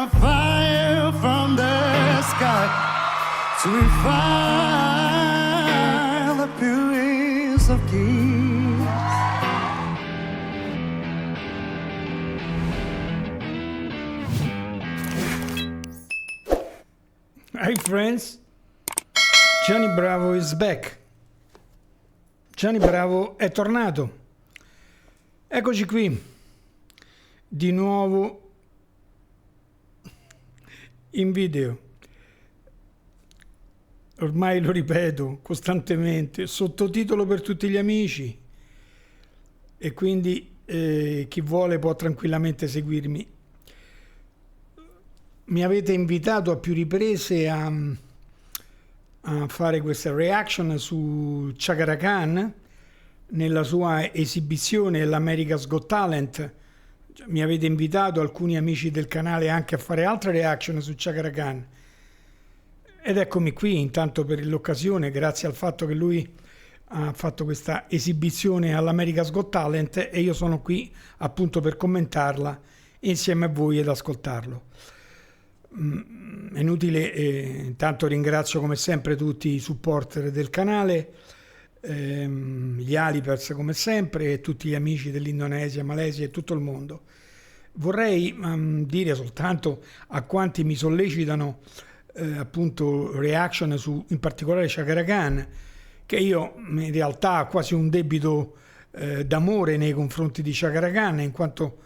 a fire from the sky to refine the purest of keys. Hi friends, Johnny Bravo is back. Johnny Bravo è tornato. Eccoci qui, di nuovo in video. Ormai lo ripeto costantemente, sottotitolo per tutti gli amici e quindi chi vuole può tranquillamente seguirmi. Mi avete invitato a più riprese a fare questa reaction su Chaka Khan nella sua esibizione all'America's Got Talent. Mi avete invitato alcuni amici del canale anche a fare altre reaction su Chaka Khan ed eccomi qui intanto per l'occasione, grazie al fatto che lui ha fatto questa esibizione all'America's Got Talent e io sono qui appunto per commentarla insieme a voi ed ascoltarlo. È inutile, intanto ringrazio come sempre tutti i supporter del canale, gli Alipers come sempre e tutti gli amici dell'Indonesia, Malesia e tutto il mondo. Vorrei dire soltanto a quanti mi sollecitano appunto reaction su in particolare Chaka Khan, che io in realtà ho quasi un debito d'amore nei confronti di Chaka Khan, in quanto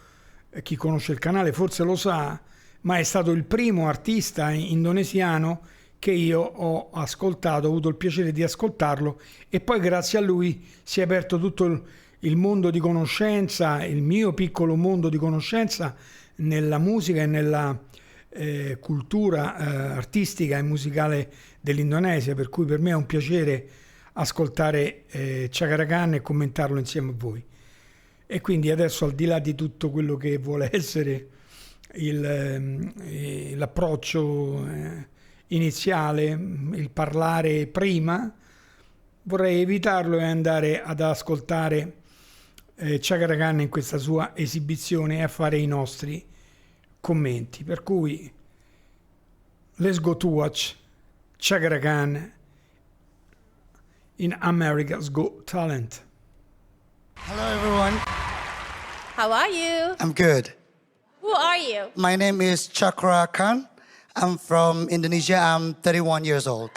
chi conosce il canale forse lo sa, ma è stato il primo artista indonesiano che io ho ascoltato, ho avuto il piacere di ascoltarlo e poi grazie a lui si è aperto tutto il mondo di conoscenza, il mio piccolo mondo di conoscenza nella musica e nella cultura artistica e musicale dell'Indonesia, per cui per me è un piacere ascoltare Chaka Khan e commentarlo insieme a voi. E quindi adesso, al di là di tutto quello che vuole essere l'approccio iniziale, il parlare prima, vorrei evitarlo e andare ad ascoltare Chaka Khan in questa sua esibizione e a fare i nostri commenti. Per cui let's go to watch Chaka Khan in America's Got Talent. Hello everyone, How are you? I'm good. Who are you? My name is Chaka Khan. I'm from Indonesia. I'm 31 years old.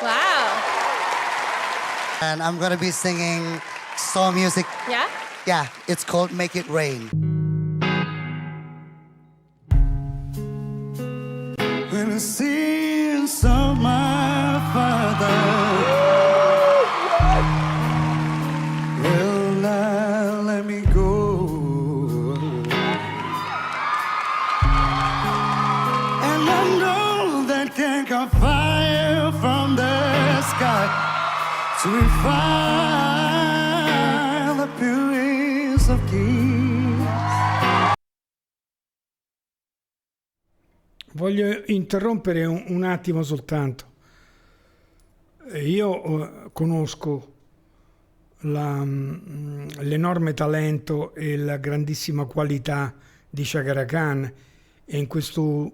Wow. And I'm gonna be singing soul music. Yeah? Yeah, it's called Make It Rain. When the sins of my father will not let me go, and I know that can't come fire from the sky to refine the purest of keys. Voglio interrompere un attimo soltanto. Io conosco l'enorme talento e la grandissima qualità di Chaka Khan e in questo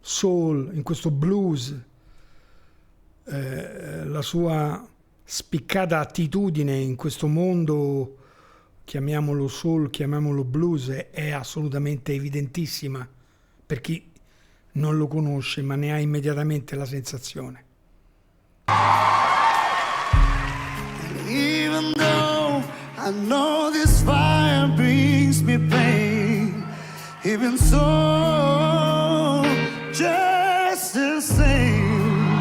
soul, in questo blues, la sua spiccata attitudine in questo mondo, chiamiamolo soul, chiamiamolo blues, è assolutamente evidentissima per chi non lo conosce, ma ne ha immediatamente la sensazione. Even though I know this fire brings me pain, even so, just the same,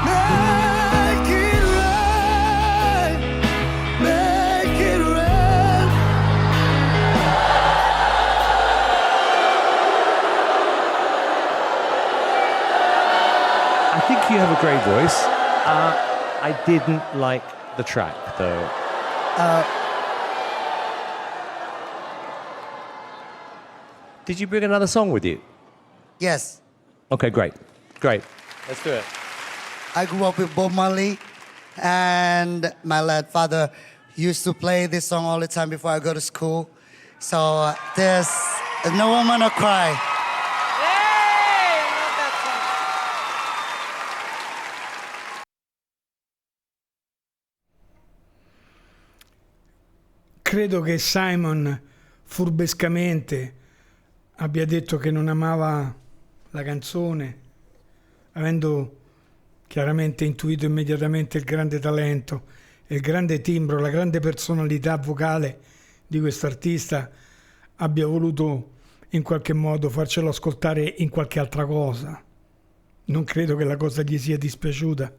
make it right, make it right. I think you have a great voice. I didn't like the track, though. Did you bring another song with you? Yes, Okay, great. Great. Let's do it. I grew up with Bob Marley, and my late father used to play this song all the time before I go to school. So there's No Woman No Cry. Yeah! Credo che Simon furbescamente abbia detto che non amava la canzone, avendo chiaramente intuito immediatamente il grande talento, il grande timbro, la grande personalità vocale di quest'artista, abbia voluto in qualche modo farcelo ascoltare in qualche altra cosa. Non credo che la cosa gli sia dispiaciuta,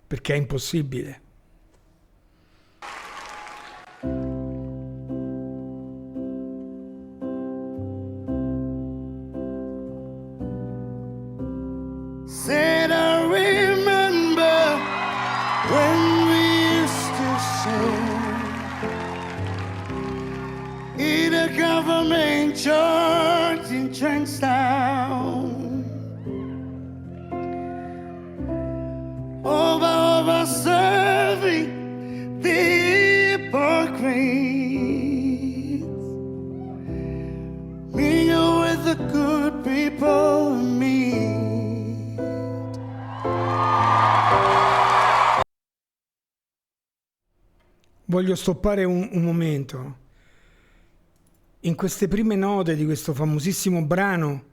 perché è impossibile. Said I remember when we used to sing in a government church in Trenchtown. Over serving the hypocrites, mingle with the good people and me. Voglio stoppare un momento. In queste prime note di questo famosissimo brano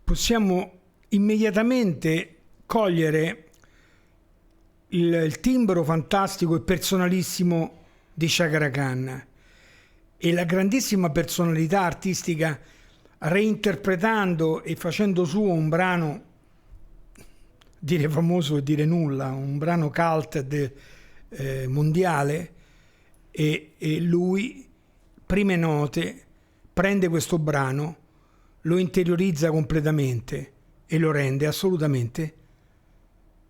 possiamo immediatamente cogliere il timbro fantastico e personalissimo di Chaka Khan e la grandissima personalità artistica, reinterpretando e facendo suo un brano, dire famoso e dire nulla, un brano cult mondiale, e lui, prime note, prende questo brano, lo interiorizza completamente e lo rende assolutamente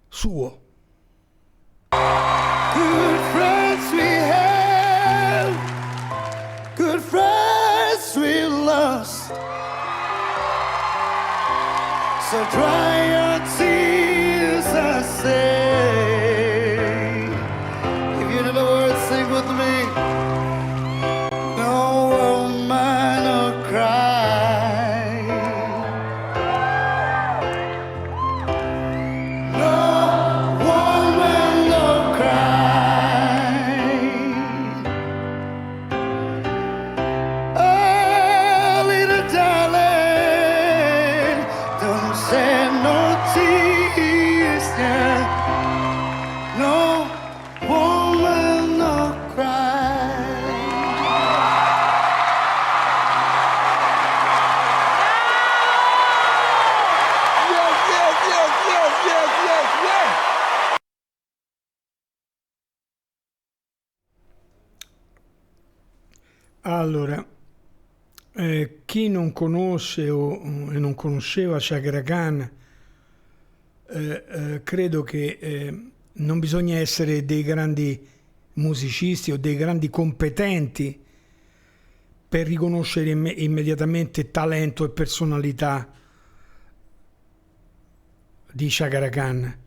suo. Good friends we have, good friends we lost. So dry your tears, I say. If you know the words, sing with me. No woman will cry. No woman will cry. Oh, little darling, don't shed no tears, yeah. No woman will cry. Allora, chi non conosce e non conosceva Chaka Khan, credo che non bisogna essere dei grandi musicisti o dei grandi competenti per riconoscere immediatamente talento e personalità di Chaka Khan.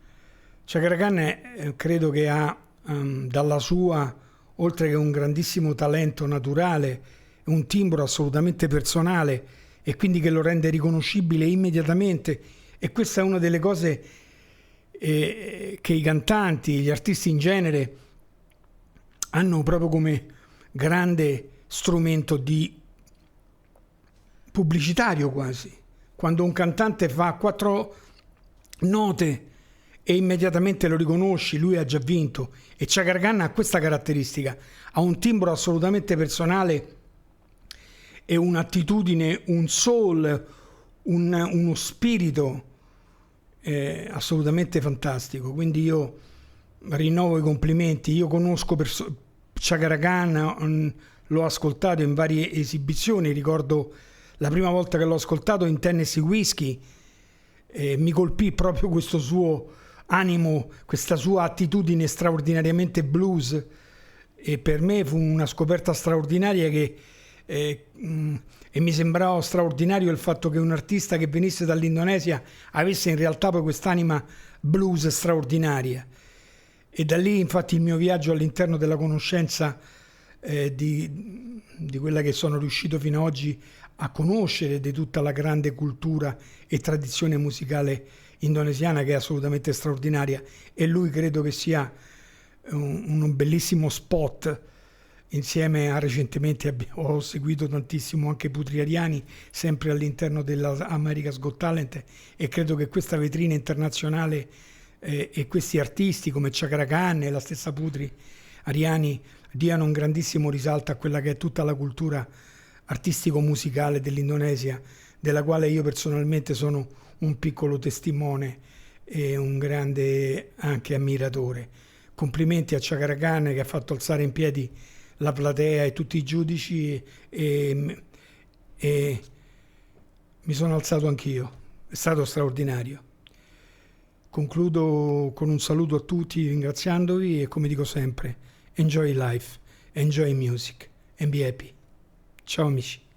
Chaka Khan credo che ha dalla sua, oltre che un grandissimo talento naturale, un timbro assolutamente personale e quindi che lo rende riconoscibile immediatamente, e questa è una delle cose che i cantanti, gli artisti in genere hanno proprio come grande strumento di pubblicitario quasi. Quando un cantante fa 4 note e immediatamente lo riconosci, lui ha già vinto. E Chaka Khan ha questa caratteristica, ha un timbro assolutamente personale e un'attitudine, un soul, uno spirito assolutamente fantastico. Quindi io rinnovo i complimenti. Io conosco Chaka Khan, l'ho ascoltato in varie esibizioni, ricordo la prima volta che l'ho ascoltato in Tennessee Whiskey, mi colpì proprio questo suo animo, questa sua attitudine straordinariamente blues, e per me fu una scoperta straordinaria e mi sembrava straordinario il fatto che un artista che venisse dall'Indonesia avesse in realtà poi quest'anima blues straordinaria. E da lì infatti il mio viaggio all'interno della conoscenza di quella che sono riuscito fino ad oggi a conoscere, di tutta la grande cultura e tradizione musicale indonesiana, che è assolutamente straordinaria, e lui credo che sia un bellissimo spot insieme a recentemente ho seguito tantissimo anche Putri Ariani, sempre all'interno della America's Got Talent, e credo che questa vetrina internazionale e questi artisti come Chaka Khan e la stessa Putri Ariani diano un grandissimo risalto a quella che è tutta la cultura artistico-musicale dell'Indonesia, della quale io personalmente sono un piccolo testimone e un grande anche ammiratore. Complimenti a Chaka Khan che ha fatto alzare in piedi la platea e tutti i giudici e mi sono alzato anch'io, è stato straordinario. Concludo con un saluto a tutti ringraziandovi e come dico sempre, enjoy life, enjoy music and be happy. Ciao amici.